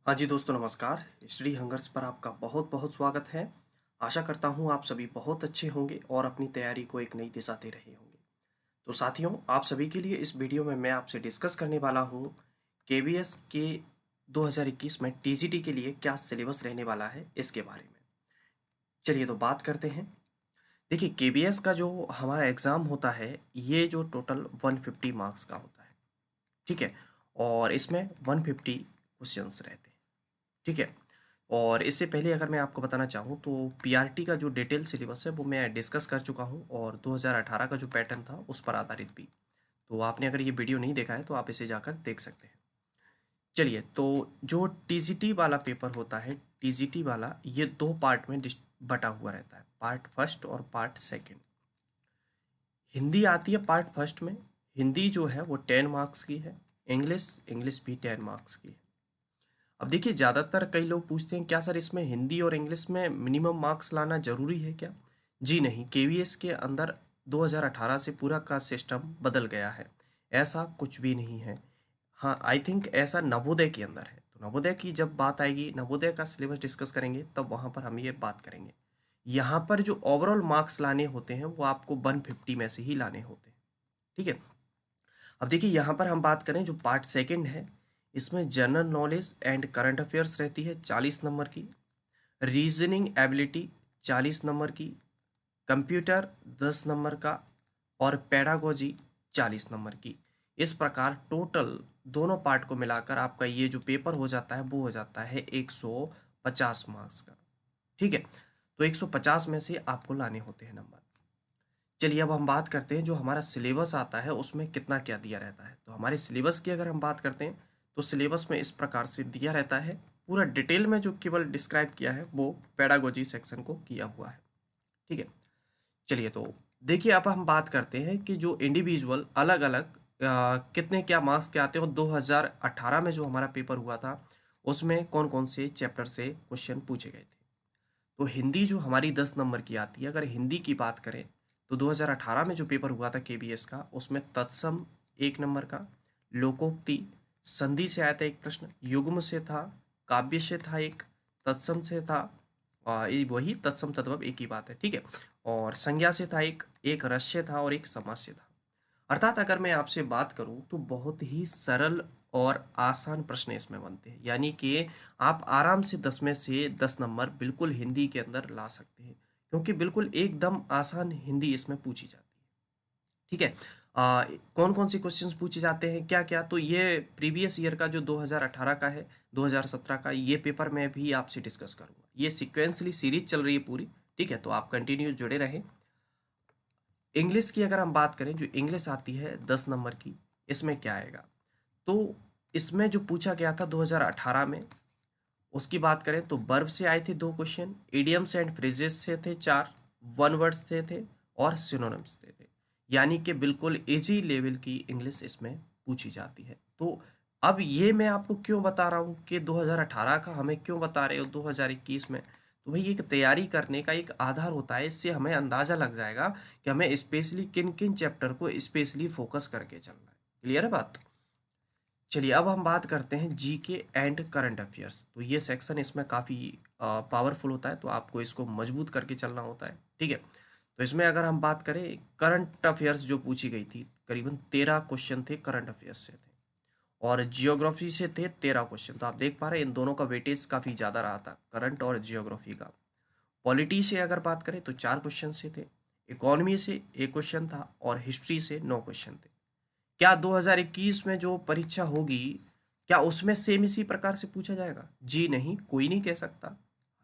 हाँ जी दोस्तों, नमस्कार। स्टडी हंगर्स पर आपका बहुत बहुत स्वागत है। आशा करता हूँ आप सभी बहुत अच्छे होंगे और अपनी तैयारी को एक नई दिशा दे रहे होंगे। तो साथियों, आप सभी के लिए इस वीडियो में मैं आपसे डिस्कस करने वाला हूँ केवीएस के 2021 में टीजीटी के लिए क्या सिलेबस रहने वाला है इसके बारे में। चलिए तो बात करते हैं। देखिए, केवीएस का जो हमारा एग्ज़ाम होता है, ये जो टोटल 150 मार्क्स का होता है। ठीक है। और इसमें 150 क्वेश्चंस रहते हैं। ठीक है। और इससे पहले अगर मैं आपको बताना चाहूँ तो पीआरटी का जो डिटेल सिलेबस है वो मैं डिस्कस कर चुका हूँ, और 2018 का जो पैटर्न था उस पर आधारित भी। तो आपने अगर ये वीडियो नहीं देखा है तो आप इसे जाकर देख सकते हैं। चलिए, तो जो टीजीटी वाला पेपर होता है, टीजीटी वाला ये दो पार्ट में बटा हुआ रहता है, पार्ट फर्स्ट और पार्ट सेकंड। हिंदी आती है पार्ट फर्स्ट में। हिंदी जो है वो 10 मार्क्स की है। इंग्लिश इंग्लिश भी 10 मार्क्स की है। अब देखिए, ज़्यादातर कई लोग पूछते हैं क्या सर इसमें हिंदी और इंग्लिश में मिनिमम मार्क्स लाना ज़रूरी है क्या? जी नहीं, केवीएस के अंदर 2018 से पूरा का सिस्टम बदल गया है। ऐसा कुछ भी नहीं है। हाँ, आई थिंक ऐसा नवोदय के अंदर है। तो नवोदय की जब बात आएगी, नवोदय का सिलेबस डिस्कस करेंगे, तब वहाँ पर हम ये बात करेंगे। यहाँ पर जो ओवरऑल मार्क्स लाने होते हैं वो आपको 150 में से ही लाने होते हैं। ठीक है। अब देखिए, यहाँ पर हम बात करें जो पार्ट सेकंड है, इसमें general knowledge and current affairs रहती है 40 नंबर की। रीजनिंग एबिलिटी 40 नंबर की। कंप्यूटर 10 नंबर का। और पेडागोजी 40 नंबर की। इस प्रकार टोटल दोनों पार्ट को मिलाकर आपका ये जो पेपर हो जाता है वो हो जाता है 150 मार्क्स का। ठीक है। तो 150 में से आपको लाने होते हैं नंबर। चलिए, अब हम बात करते हैं जो हमारा सिलेबस आता है उसमें कितना क्या दिया रहता है। तो हमारे सिलेबस की अगर हम बात करते हैं तो सिलेबस में इस प्रकार से दिया रहता है। पूरा डिटेल में जो केवल डिस्क्राइब किया है वो पेडागोजी सेक्शन को किया हुआ है। ठीक है। चलिए, तो देखिए, अब हम बात करते हैं कि जो इंडिविजुअल अलग अलग कितने क्या मार्क्स के आते हैं, और 2018 में जो हमारा पेपर हुआ था उसमें कौन कौन से चैप्टर से क्वेश्चन पूछे गए थे। तो हिंदी जो हमारी 10 नंबर की आती है, अगर हिंदी की बात करें तो 2018 में जो पेपर हुआ था केबीएस का, उसमें तत्सम 1 नंबर का, लोकोक्ति, संधि से आया था एक प्रश्न, युग्म से था, काव्य से था एक, तत्सम से था, ये वही तत्सम तद्भव एक ही बात है। ठीक है। और संज्ञा से था एक, एक रस से था और एक समास से था। अर्थात अगर मैं आपसे बात करूं तो बहुत ही सरल और आसान प्रश्न इसमें बनते हैं, यानी कि आप आराम से 10 में से 10 नंबर बिल्कुल हिंदी के अंदर ला सकते हैं, क्योंकि बिल्कुल एकदम आसान हिंदी इसमें पूछी जाती है। ठीक है। कौन कौन से क्वेश्चंस पूछे जाते हैं क्या क्या, तो ये प्रीवियस ईयर का जो 2018 का है, 2017 का, ये पेपर मैं भी आपसे डिस्कस करूंगा। ये सिक्वेंसली सीरीज चल रही है पूरी। ठीक है। तो आप कंटिन्यू जुड़े रहें। इंग्लिश की अगर हम बात करें, जो इंग्लिश आती है 10 नंबर की, इसमें क्या आएगा, तो इसमें जो पूछा गया था 2018 में, उसकी बात करें तो वर्ब से आए थे 2 क्वेश्चन, इडियम्स एंड फ्रेजेस से थे 4, वन वर्ड्स से थे, और सिनोनिम्स से थे। यानी कि बिल्कुल इजी लेवल की इंग्लिश इसमें पूछी जाती है। तो अब ये मैं आपको क्यों बता रहा हूँ कि 2018 का हमें क्यों बता रहे हो 2021 में, तो भाई एक तैयारी करने का एक आधार होता है। इससे हमें अंदाजा लग जाएगा कि हमें स्पेशली किन किन चैप्टर को स्पेशली फोकस करके चलना है। क्लियर है बात? चलिए, अब हम बात करते हैं जीके एंड करंट अफेयर्स। तो ये सेक्शन इसमें काफ़ी पावरफुल होता है, तो आपको इसको मजबूत करके चलना होता है। ठीक है। तो इसमें अगर हम बात करें, करंट अफेयर्स जो पूछी गई थी, करीबन 13 क्वेश्चन थे करंट अफेयर्स से थे, और जियोग्राफी से थे 13 क्वेश्चन। तो आप देख पा रहे हैं इन दोनों का वेटेज काफ़ी ज़्यादा रहा था, करंट और जियोग्राफी का। पॉलिटी से अगर बात करें तो 4 क्वेश्चन से थे, इकोनॉमी से 1 क्वेश्चन था, और हिस्ट्री से 9 क्वेश्चन थे। क्या 2021 में जो परीक्षा होगी, क्या उसमें सेम इसी प्रकार से पूछा जाएगा? जी नहीं, कोई नहीं कह सकता।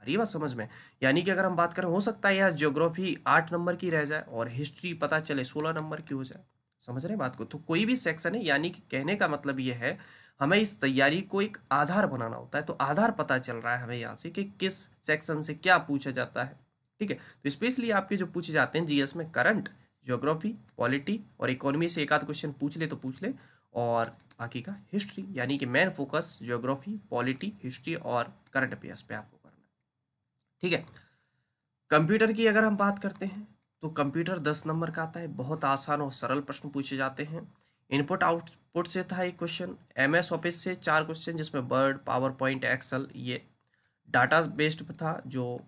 आ रही बात समझ में? यानी कि अगर हम बात करें, हो सकता है यार ज्योग्राफी 8 नंबर की रह जाए और हिस्ट्री पता चले 16 नंबर की हो जाए। समझ रहे हैं बात को? तो कोई भी सेक्शन है, यानी कि कहने का मतलब ये है, हमें इस तैयारी को एक आधार बनाना होता है। तो आधार पता चल रहा है हमें यहाँ से कि किस सेक्शन से क्या पूछा जाता है। ठीक है। तो स्पेशली आपके जो पूछे जाते हैं जीएस में, करंट, ज्योग्राफी, पॉलिटी और इकोनॉमी से एक आध क्वेश्चन पूछ ले तो पूछ ले, और बाकी का हिस्ट्री, यानी कि main focus geography, polity, history और करंट अफेयर्स पे आपको करना है। ठीक है। कंप्यूटर की अगर हम बात करते हैं तो कंप्यूटर 10 नंबर का आता है, बहुत आसान और सरल प्रश्न पूछे जाते हैं। इनपुट आउटपुट से था एक क्वेश्चन, MS ऑफिस से 4 क्वेश्चन जिसमें वर्ड, पावर पॉइंट, एक्सेल, ये डाटा बेस्ड था जो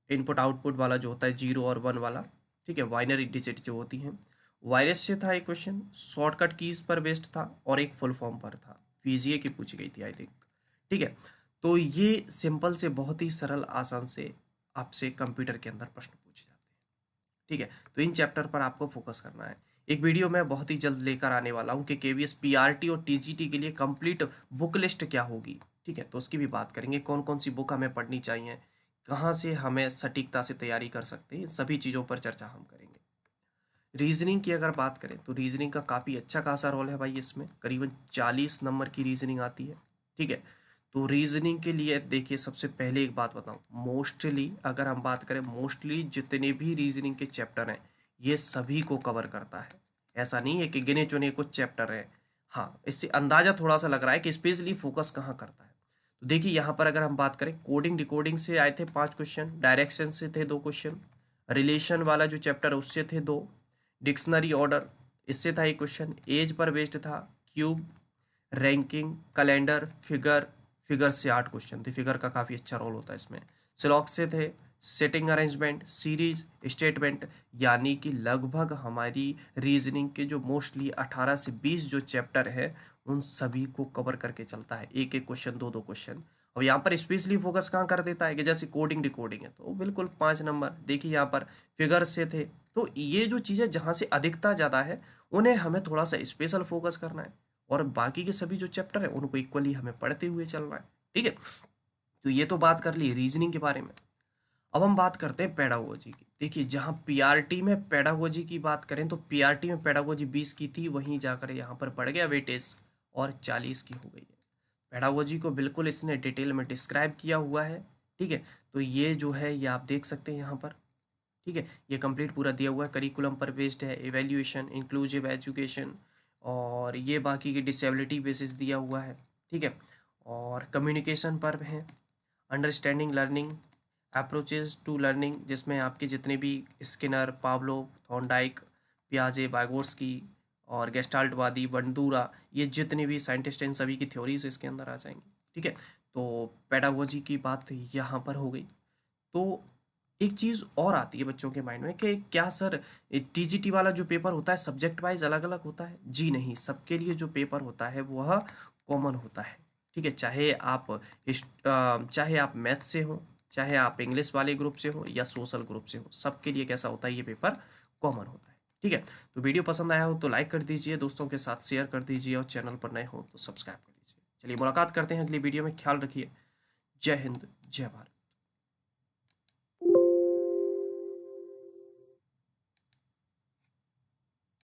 इनपुट आउटपुट वाला जो होता है 0 और 1 वाला, ठीक है, बाइनरी डिजिट जो होती हैं। वायरस से था एक क्वेश्चन, शॉर्टकट कीज पर बेस्ड था और एक फुल फॉर्म पर था, VGA की पूछी गई थी आई थिंक, ठीक है। तो ये सिंपल से बहुत ही सरल आसान से आपसे कंप्यूटर के अंदर प्रश्न पूछे जाते हैं, ठीक है। तो इन चैप्टर पर आपको फोकस करना है। एक वीडियो मैं बहुत ही जल्द लेकर आने वाला हूँ कि KVS PRT और TGT के लिए कंप्लीट बुक लिस्ट क्या होगी, ठीक है, तो उसकी भी बात करेंगे, कौन कौन सी बुक हमें पढ़नी चाहिए, कहाँ से हमें सटीकता से तैयारी कर सकते हैं, इन सभी चीज़ों पर चर्चा हम करेंगे। रीजनिंग की अगर बात करें तो रीजनिंग का काफ़ी अच्छा खासा रोल है भाई, इसमें करीबन 40 नंबर की रीजनिंग आती है, ठीक है। तो रीजनिंग के लिए देखिए, सबसे पहले एक बात बताऊं, मोस्टली अगर हम बात करें, मोस्टली जितने भी रीजनिंग के चैप्टर हैं ये सभी को कवर करता है, ऐसा नहीं है कि गिने चुने कुछ चैप्टर हैं। हाँ, इससे अंदाजा थोड़ा सा लग रहा है कि स्पेशली फोकस कहाँ करता है। तो देखिए यहाँ पर अगर हम बात करें, कोडिंग डिकोडिंग से आए थे 5 क्वेश्चन, डायरेक्शन से थे 2 क्वेश्चन, रिलेशन वाला जो चैप्टर है उससे थे 2, डिक्शनरी ऑर्डर इससे था एक क्वेश्चन, एज पर बेस्ड था, cube, ranking, calendar, figure, figure से 8 क्वेश्चन थे, फिगर का काफ़ी अच्छा रोल होता है इसमें। सिलॉक से थे सेटिंग अरेंजमेंट, सीरीज, स्टेटमेंट, यानी कि लगभग हमारी रीजनिंग के जो मोस्टली 18 से 20 जो चैप्टर है उन सभी को कवर करके चलता है, एक एक क्वेश्चन, दो दो क्वेश्चन। अब यहाँ पर स्पेशली फोकस कहाँ कर देता है कि जैसे कोडिंग डिकोडिंग है तो बिल्कुल 5 नंबर, देखिए यहाँ पर फिगर से थे। तो ये जो चीज़ें जहाँ से अधिकता ज़्यादा है उन्हें हमें थोड़ा सा स्पेशल फोकस करना है, और बाकी के सभी जो चैप्टर है उनको इक्वली हमें पढ़ते हुए चलना है, ठीक है। तो ये तो बात कर ली रीजनिंग के बारे में। अब हम बात करते हैं पेडागोजी की। देखिए जहाँ पीआरटी में पेडागोजी की बात करें तो पीआरटी में पेडागोजी 20 की थी, वहीं जाकर यहाँ पर पड़ गया वेटेज और 40 की हो गई है। पेडागोजी को बिल्कुल इसने डिटेल में डिस्क्राइब किया हुआ है, ठीक है। तो ये जो है ये आप देख सकते हैं यहाँ पर, ठीक है, ये कंप्लीट पूरा दिया हुआ है, करिकुलम पर बेस्ड है, एवेल्यूएशन, इंक्लूसिव एजुकेशन, और ये बाकी की डिसेबिलिटी बेसिस दिया हुआ है, ठीक है। और कम्युनिकेशन पर है, understanding learning, approaches to learning, जिसमें आपके जितने भी स्किनर, पावलो, थॉर्नडाइक, पियाजे, वाइगोट्स्की और गेस्टाल्टवादी, बंडूरा, ये जितने भी साइंटिस्ट हैं इन सभी की थ्योरीज इसके अंदर आ जाएंगी, ठीक है। तो पेडागोजी की बात यहाँ पर हो गई। तो एक चीज़ और आती है बच्चों के माइंड में कि क्या सर TGT वाला जो पेपर होता है सब्जेक्ट वाइज अलग अलग होता है? जी नहीं, सबके लिए जो पेपर होता है वह कॉमन होता है, ठीक है। चाहे आप मैथ से हो, चाहे आप इंग्लिश वाले ग्रुप से हो या सोशल ग्रुप से हो, सबके लिए कैसा होता है, ये पेपर कॉमन होता है, ठीक है। तो वीडियो पसंद आया हो तो लाइक कर दीजिए, दोस्तों के साथ शेयर कर दीजिए, और चैनल पर नए हो तो सब्सक्राइब कर लीजिए। चलिए मुलाकात करते हैं अगली वीडियो में, ख्याल रखिए। जय हिंद, जय भारत।